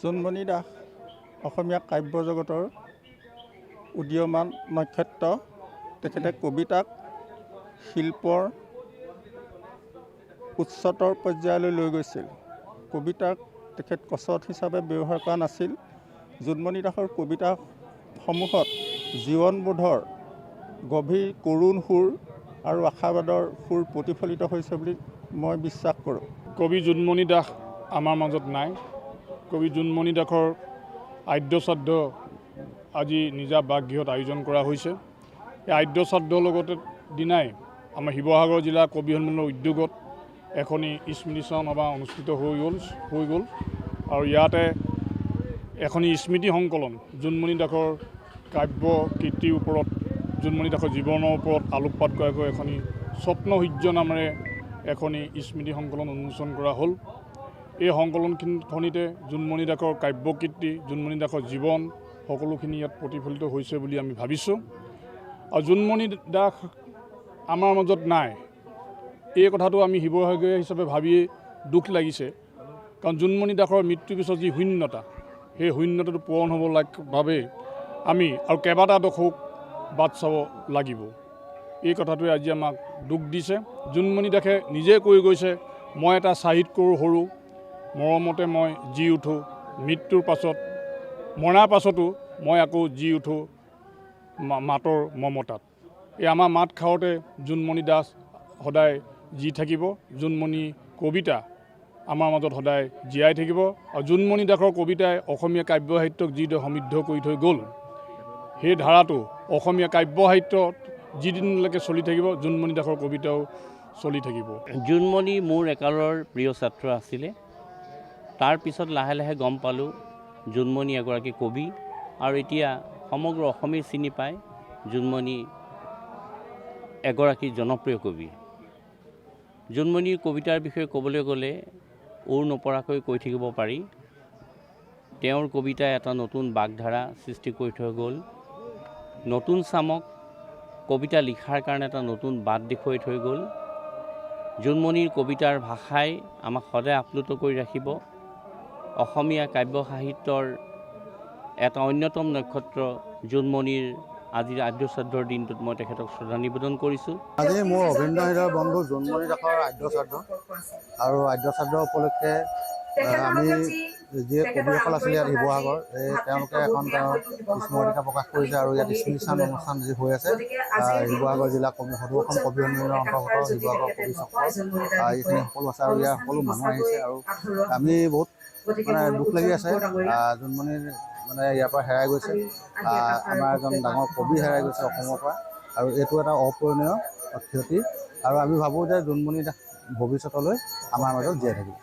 জোনমণি দাস অসমীয়া কাব্য জগতৰ উদীয়মান নক্ষত্ৰ। তেখেতে কবিতাক শিল্পৰ উচ্চতৰ পৰ্যায়লৈ লৈ গৈছিল। কবিতাক তেখেত কচত হিচাপে ব্যৱহাৰ কৰা নাছিল। জোনমণি দাসৰ কবিতাসমূহত জীৱনবোধৰ গভীৰ কৰুণ সুৰ আৰু আশাবাদৰ সুৰ প্ৰতিফলিত হৈছে বুলি মই বিশ্বাস কৰোঁ। কবি জোনমণি দাস আমাৰ মাজত নাই। কবি জোনমণি দাসৰ আদ্য শ্ৰাদ্ধ আজি নিজা বাসগৃহত আয়োজন কৰা হৈছে। এই আদ্য শ্ৰাদ্ধৰ লগতে দিনাই আমাৰ শিৱসাগৰ জিলা কবি সন্মিলনৰ উদ্যোগত এখনি স্মৃতিচাৰণ সভা অনুষ্ঠিত হৈ গ'ল আৰু ইয়াতে এখনি স্মৃতি সংকলন জোনমণি দাসৰ কাব্য কীৰ্তিৰ ওপৰত, জোনমণি দাসৰ জীৱনৰ ওপৰত আলোকপাত কৰাকৈ এখনি স্বপ্ন সূৰ্য নামেৰে এখনি স্মৃতি সংকলন উন্মোচন কৰা হ'ল। এই সংকলনখনিতে জোনমণি দাসৰ কাব্য কীৰ্তি, জোনমণি দাসৰ জীৱন সকলোখিনি ইয়াত প্ৰতিফলিত হৈছে বুলি আমি ভাবিছোঁ। আৰু জোনমণি দাস আমাৰ মাজত নাই, এই কথাটো আমি শিৱসাগৰীয়া হিচাপে ভাবিয়ে দুখ লাগিছে। কাৰণ জোনমণি দাসৰ মৃত্যুৰ পিছত যি শূন্যতা, সেই শূন্যতাটো পূৰণ হ'ব বাবে আমি আৰু কেইবাটা দশক বাট চাব লাগিব। এই কথাটোৱে আজি আমাক দুখ দিছে। জোনমণি দাসে নিজে কৈ গৈছে, মই এটা চাহিদকৰো সৰু, মৰমতে মই জি উঠোঁ, মৃত্যুৰ পাছত মৰাৰ পাছতো মই আকৌ জি উঠোঁ মাতৰ মমতাত। এই আমাৰ মাত খাওঁতে জোনমণি দাস সদায় জি থাকিব। জোনমণি কবিতা আমাৰ মাজত সদায় জীয়াই থাকিব। আৰু জোনমণি দাসৰ কবিতাই অসমীয়া কাব্য সাহিত্যক যিদৰে সমৃদ্ধ কৰি থৈ গ'ল, সেই ধাৰাটো অসমীয়া কাব্য সাহিত্যত যিদিনলৈকে চলি থাকিব, জোনমণি দাসৰ কবিতাও চলি থাকিব। জোনমণি মোৰ একালৰ প্ৰিয় ছাত্ৰ আছিলে। তাৰ পিছত লাহে লাহে গম পালোঁ জোনমণি এগৰাকী কবি, আৰু এতিয়া সমগ্ৰ অসমেই চিনি পায় জোনমণি এগৰাকী জনপ্ৰিয় কবি। জোনমণিৰ কবিতাৰ বিষয়ে ক'বলৈ গ'লে ওৰ নপৰাকৈ কৈ থাকিব পাৰি। তেওঁৰ কবিতাই এটা নতুন বাগধাৰা সৃষ্টি কৰি থৈ গ'ল। নতুন চামক কবিতা লিখাৰ কাৰণে এটা নতুন বাট দেখুৱাই থৈ গ'ল। জোনমণিৰ কবিতাৰ ভাষাই আমাক সদায় আপ্লুত কৰি ৰাখিব। অসমীয়া কাব্য সাহিত্যৰ এটা অন্যতম নক্ষত্ৰ জোনমণিৰ আজিৰ আদ্য শ্ৰাদ্ধৰ দিনটোত মই তেখেতক শ্ৰদ্ধা নিবেদন কৰিছোঁ। আজি মোৰ অভিন্ন হৃদয়ৰ বন্ধু জোনমণি দাসৰ আদ্য শ্ৰাদ্ধ, আৰু আদ্য শ্ৰাদ্ধ উপলক্ষে আমি যি কবিসকল আছিলে ইয়াত শিৱসাগৰ, তেওঁলোকে এখন স্মৰণিকা প্ৰকাশ কৰিছে। আৰু ইয়াত স্মৃতিচাৰণ অনুষ্ঠান যি হৈ আছে, শিৱসাগৰ জিলা সদৌ অসম কবি সন্মিলনৰ অন্তৰ্গত শিৱসাগৰ কবি চক্ৰ, এইখিনি সকলো আছে আৰু ইয়াৰ সকলো মানুহ আহিছে। আৰু আমি বহুত দুখ লাগি আছে, জোনমণি ইয়াৰ পৰা হেৰাই গৈছে। আমাৰ এজন ডাঙৰ কবি হেৰাই গৈছে অসমৰ পৰা, আৰু এইটো এটা অপূৰণীয় ক্ষতি। আৰু আমি ভাবোঁ যে জোনমণি দাস ভৱিষ্যতলৈ আমাৰ মাজত জীয়াই থাকিব।